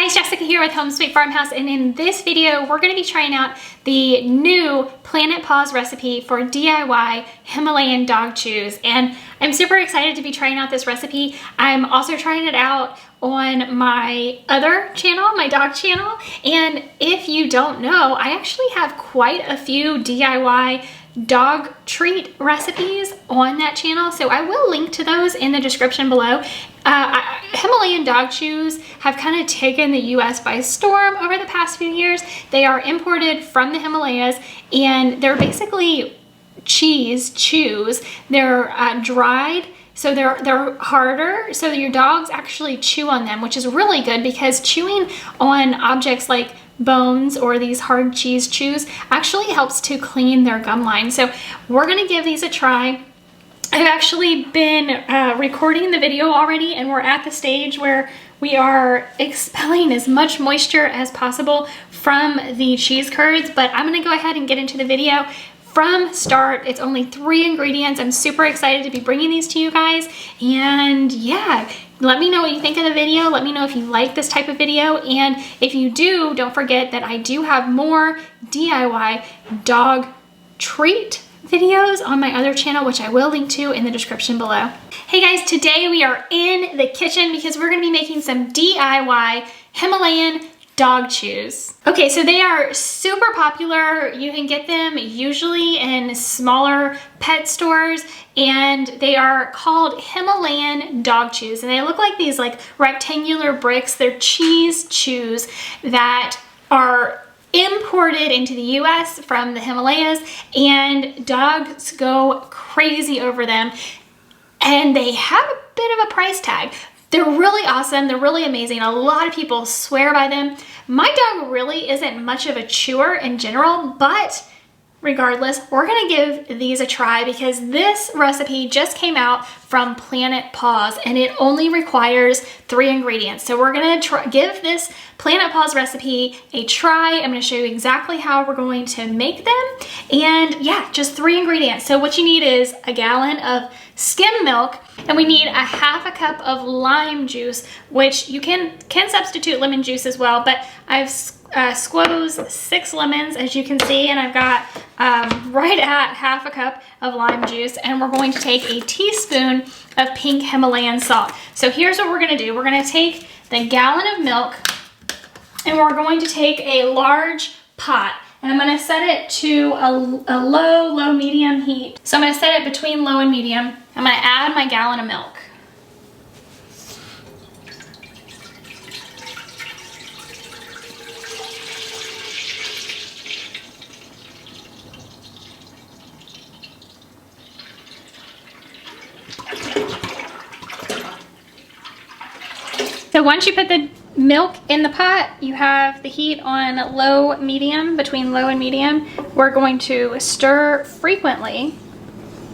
guys, Jessica here with Home Sweet Farmhouse, and in this video we're going to be trying out the new Planet Paws recipe for DIY Himalayan dog chews, and I'm super excited to be trying out this recipe. I'm also trying it out on my other channel, my dog channel, and if you don't know, I actually have quite a few DIY dog treat recipes on that channel, so I will link to those in the description below. Himalayan dog chews have kind of taken the US by storm over the past few years. They are imported from the Himalayas, and they're basically chews. They're dried, so they're harder, so your dogs actually chew on them, which is really good because chewing on objects like bones or these hard cheese chews actually helps to clean their gum line. So we're gonna give these a try. I've actually been recording the video already, and we're at the stage where we are expelling as much moisture as possible from the cheese curds, but I'm gonna go ahead and get into the video from start. It's only 3 ingredients. I'm super excited to be bringing these to you guys, and yeah, let me know what you think of the video. Let me know if you like this type of video, and if you do, don't forget that I do have more DIY dog treat videos on my other channel, which I will link to in the description below. Hey guys, today we are in the kitchen because we're gonna be making some DIY Himalayan dog chews. Okay, so they are super popular. You can get them usually in smaller pet stores, and they are called Himalayan dog chews, and they look like these like rectangular bricks. They're cheese chews that are imported into the US from the Himalayas, and dogs go crazy over them, and they have a bit of a price tag. They're really awesome. They're really amazing. A lot of people swear by them. My dog really isn't much of a chewer in general, but regardless, we're gonna give these a try because this recipe just came out from Planet Paws, and it only requires 3 ingredients. So we're gonna give this Planet Paws recipe a try. I'm gonna show you exactly how we're going to make them. And yeah, just 3 ingredients. So what you need is a gallon of skim milk, and we need a ½ cup of lime juice, which you can substitute lemon juice as well, but I've squoze 6 lemons, as you can see, and I've got right at ½ cup of lime juice, and we're going to take a teaspoon of pink Himalayan salt. So here's what we're gonna do. We're gonna take the gallon of milk, and we're going to take a large pot, and I'm gonna set it to a low, medium heat. So I'm gonna set it between low and medium. I'm gonna add my gallon of milk. So once you put the milk in the pot, you have the heat on low, medium, between low and medium. We're going to stir frequently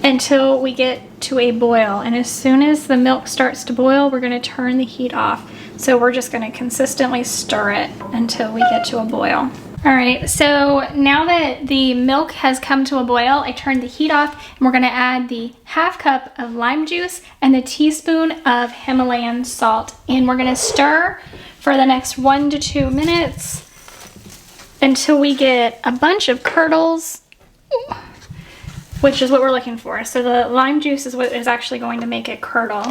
until we get to a boil. And as soon as the milk starts to boil, we're gonna turn the heat off. So we're just gonna consistently stir it until we get to a boil. All right, so now that the milk has come to a boil, I turned the heat off, and we're gonna add the ½ cup of lime juice and the teaspoon of Himalayan salt. And we're gonna stir for the next 1 to 2 minutes until we get a bunch of curdles, which is what we're looking for. So the lime juice is what is actually going to make it curdle.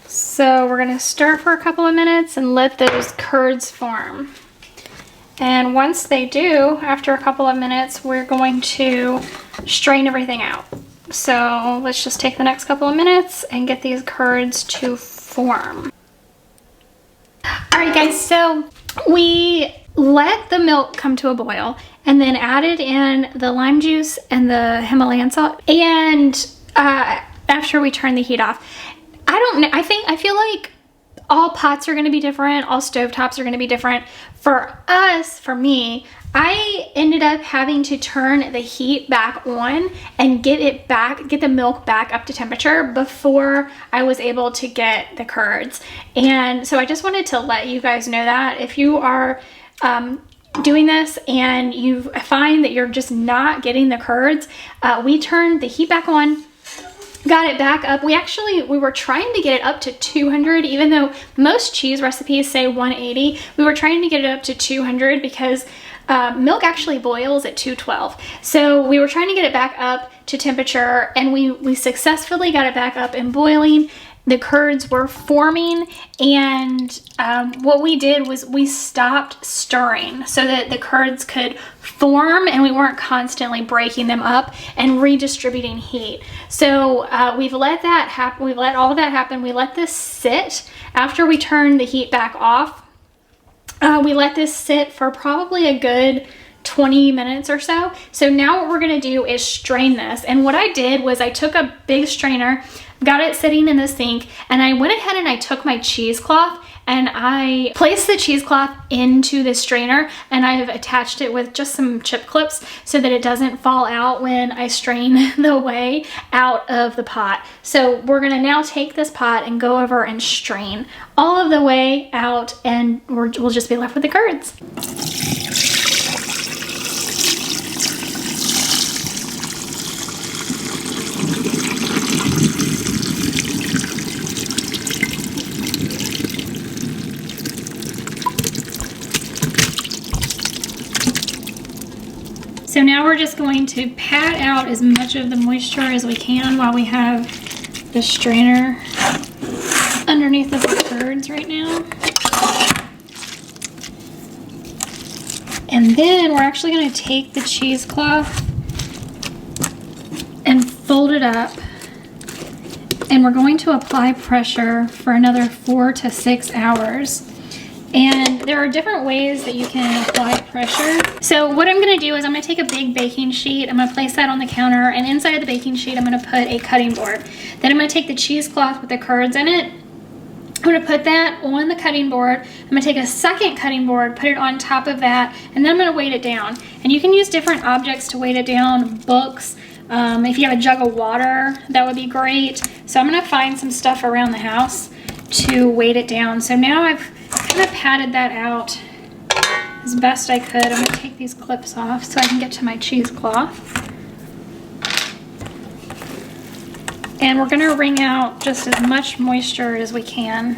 So we're gonna stir for a couple of minutes and let those curds form. And once they do, after a couple of minutes, we're going to strain everything out. So let's just take the next couple of minutes and get these curds to form. All right guys, so we let the milk come to a boil and then added in the lime juice and the Himalayan salt, and after we turn the heat off. I feel like all pots are gonna be different, all stovetops are gonna be different. For me, I ended up having to turn the heat back on and get the milk back up to temperature before I was able to get the curds. And so I just wanted to let you guys know that if you are doing this and you find that you're just not getting the curds, we turned the heat back on got it back up. We were trying to get it up to 200, even though most cheese recipes say 180. We were trying to get it up to 200 because milk actually boils at 212. So we were trying to get it back up to temperature, and we successfully got it back up and boiling. The curds were forming, and what we did was we stopped stirring so that the curds could form and we weren't constantly breaking them up and redistributing heat. So we've let that happen. We've let all of that happen. We let this sit. After we turned the heat back off, we let this sit for probably a good 20 minutes or so. So now what we're gonna do is strain this. And what I did was I took a big strainer, got it sitting in the sink, and I went ahead and I took my cheesecloth and I placed the cheesecloth into the strainer, and I've attached it with just some chip clips so that it doesn't fall out when I strain the whey out of the pot. So we're gonna now take this pot and go over and strain all of the whey out, and we'll just be left with the curds. So now we're just going to pat out as much of the moisture as we can while we have the strainer underneath of the curds right now. And then we're actually going to take the cheesecloth and fold it up, and we're going to apply pressure for another 4 to 6 hours. And there are different ways that you can apply pressure. So what I'm gonna do is I'm gonna take a big baking sheet, I'm gonna place that on the counter, and inside of the baking sheet I'm gonna put a cutting board. Then I'm gonna take the cheesecloth with the curds in it, I'm gonna put that on the cutting board. I'm gonna take a second cutting board, put it on top of that, and then I'm gonna weight it down. And you can use different objects to weight it down, books. If you have a jug of water, that would be great. So I'm gonna find some stuff around the house to weight it down. So now I've kind of patted that out as best I could. I'm gonna take these clips off so I can get to my cheesecloth. And we're gonna wring out just as much moisture as we can.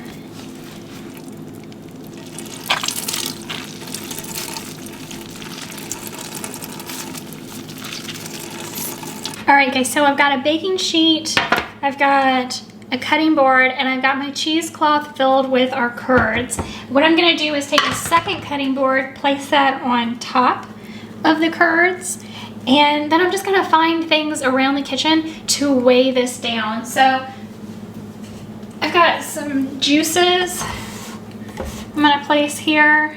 All right guys, so I've got a baking sheet, I've got a cutting board, and I've got my cheesecloth filled with our curds. What I'm gonna do is take a second cutting board, place that on top of the curds, and then I'm just gonna find things around the kitchen to weigh this down. So I've got some juices I'm gonna place here,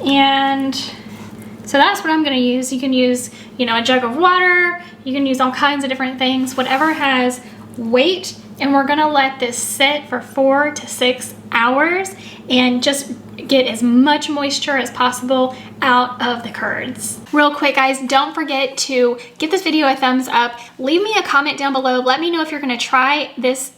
and so that's what I'm gonna use. You can use, you know, a jug of water, you can use all kinds of different things, whatever has weight. And we're gonna let this sit for 4 to 6 hours and just get as much moisture as possible out of the curds. Real quick guys, don't forget to give this video a thumbs up, leave me a comment down below, let me know if you're gonna try this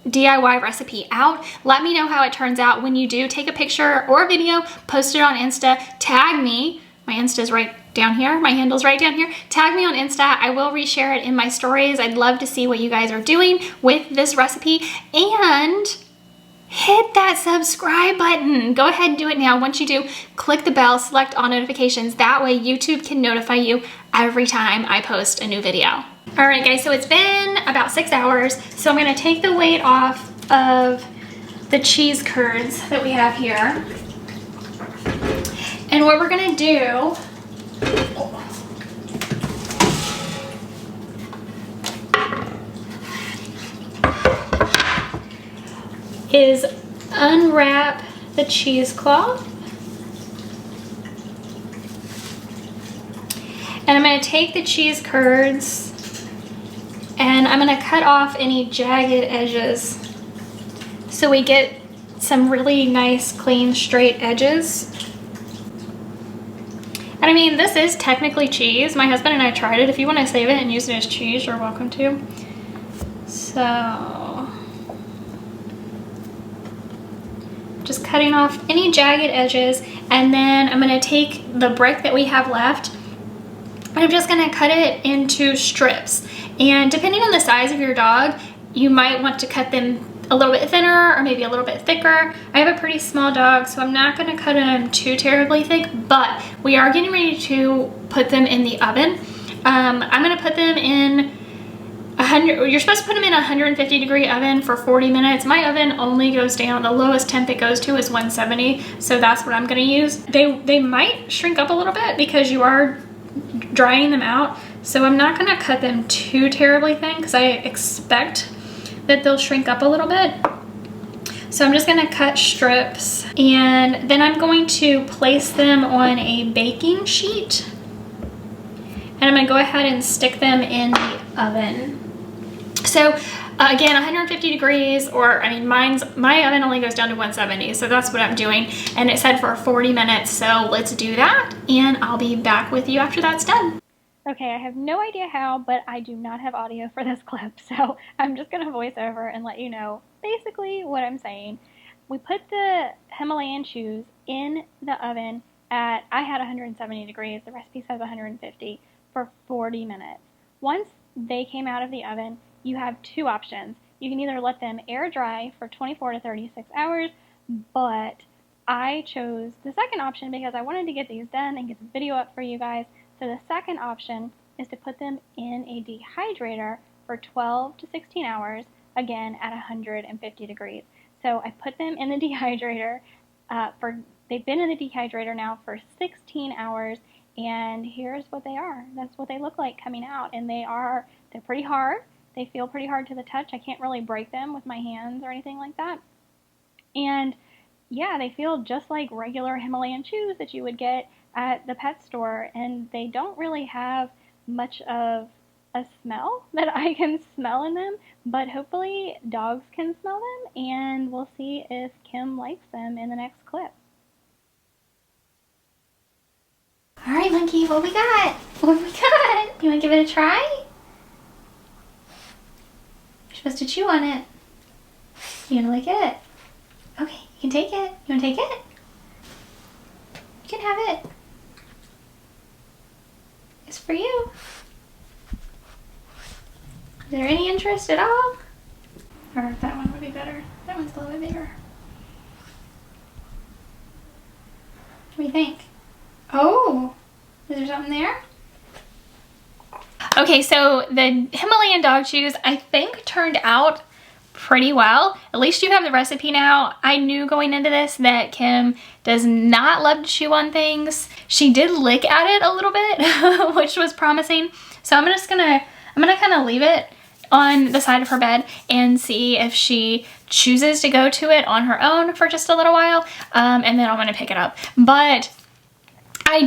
DIY recipe out. Let me know how it turns out. When you do, take a picture or a video, post it on Insta, tag me. My Insta is right down here. My handle's right down here. Tag me on Insta. I will reshare it in my stories. I'd love to see what you guys are doing with this recipe. And hit that subscribe button. Go ahead and do it now. Once you do, click the bell, select all notifications. That way YouTube can notify you every time I post a new video. All right guys, so it's been about 6 hours. So I'm gonna take the weight off of the cheese curds that we have here. And what we're gonna do is unwrap the cheesecloth. And I'm gonna take the cheese curds and I'm gonna cut off any jagged edges so we get some really nice, clean, straight edges. And I mean, this is technically cheese. My husband and I tried it. If you want to save it and use it as cheese, you're welcome to. So, just cutting off any jagged edges, and then I'm going to take the brick that we have left, and I'm just going to cut it into strips. And depending on the size of your dog, you might want to cut them a little bit thinner or maybe a little bit thicker. I have a pretty small dog, so I'm not going to cut them too terribly thick, but we are getting ready to put them in the oven. I'm going to put them in you're supposed to put them in a 150 degree oven for 40 minutes. My oven only goes down, the lowest temp it goes to is 170, so that's what I'm going to use. They might shrink up a little bit because you are drying them out, so I'm not going to cut them too terribly thin because I expect that they'll shrink up a little bit. So I'm just going to cut strips, and then I'm going to place them on a baking sheet, and I'm going to go ahead and stick them in the oven. So again, 150 degrees, or I mean, my oven only goes down to 170, so that's what I'm doing, and it said for 40 minutes, so let's do that, and I'll be back with you after that's done. Okay, I have no idea how, but I do not have audio for this clip, so I'm just going to voice over and let you know basically what I'm saying. We put the Himalayan chews in the oven at, I had 170 degrees, the recipe says 150, for 40 minutes. Once they came out of the oven, you have two options. You can either let them air dry for 24 to 36 hours, but I chose the second option because I wanted to get these done and get the video up for you guys. So the second option is to put them in a dehydrator for 12 to 16 hours, again at 150 degrees. So I put them in the dehydrator they've been in the dehydrator now for 16 hours, and here's what they are. That's what they look like coming out, and they're pretty hard. They feel pretty hard to the touch. I can't really break them with my hands or anything like that. And yeah, they feel just like regular Himalayan chews that you would get at the pet store, and they don't really have much of a smell that I can smell in them, but hopefully dogs can smell them, and we'll see if Kim likes them in the next clip. All right, Monkey, what we got? What we got? You want to give it a try? You're supposed to chew on it. You gonna lick it? Okay, you can take it. You wanna take it? You can have it. It's for you. Is there any interest at all? Or that one would be better. That one's a little bit bigger. What do you think? Oh, is there something there? Okay, so the Himalayan dog chews I think turned out pretty well. At least you have the recipe now. I knew going into this that Kim does not love to chew on things. She did lick at it a little bit, which was promising. So I'm gonna kind of leave it on the side of her bed and see if she chooses to go to it on her own for just a little while, and then I'm gonna pick it up. But I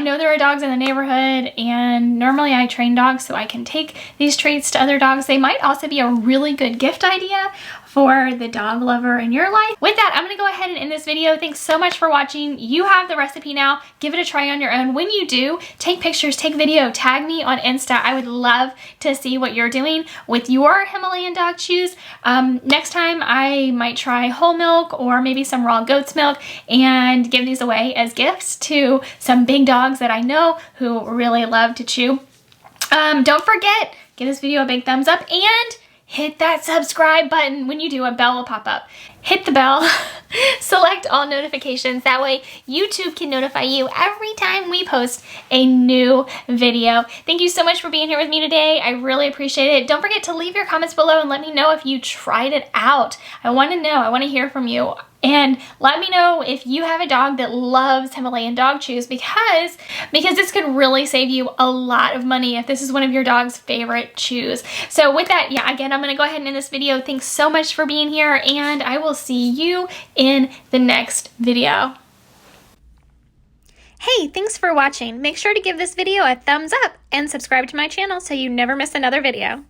know there are dogs in the neighborhood, and normally I train dogs so I can take these treats to other dogs. They might also be a really good gift idea for the dog lover in your life. With that, I'm gonna go ahead and end this video. Thanks so much for watching. You have the recipe now. Give it a try on your own. When you do, take pictures, take video, tag me on Insta. I would love to see what you're doing with your Himalayan dog chews. Next time I might try whole milk or maybe some raw goat's milk and give these away as gifts to some big dogs that I know who really love to chew. Don't forget, give this video a big thumbs up and hit that subscribe button. When you do, a bell will pop up. Hit the bell, select all notifications. That way YouTube can notify you every time we post a new video. Thank you so much for being here with me today. I really appreciate it. Don't forget to leave your comments below and let me know if you tried it out. I want to know. I want to hear from you. And let me know if you have a dog that loves Himalayan dog chews, because this could really save you a lot of money if this is one of your dog's favorite chews. So with that, yeah, again, I'm going to go ahead and end this video. Thanks so much for being here, and I will see you in the next video. Hey, thanks for watching. Make sure to give this video a thumbs up and subscribe to my channel so you never miss another video.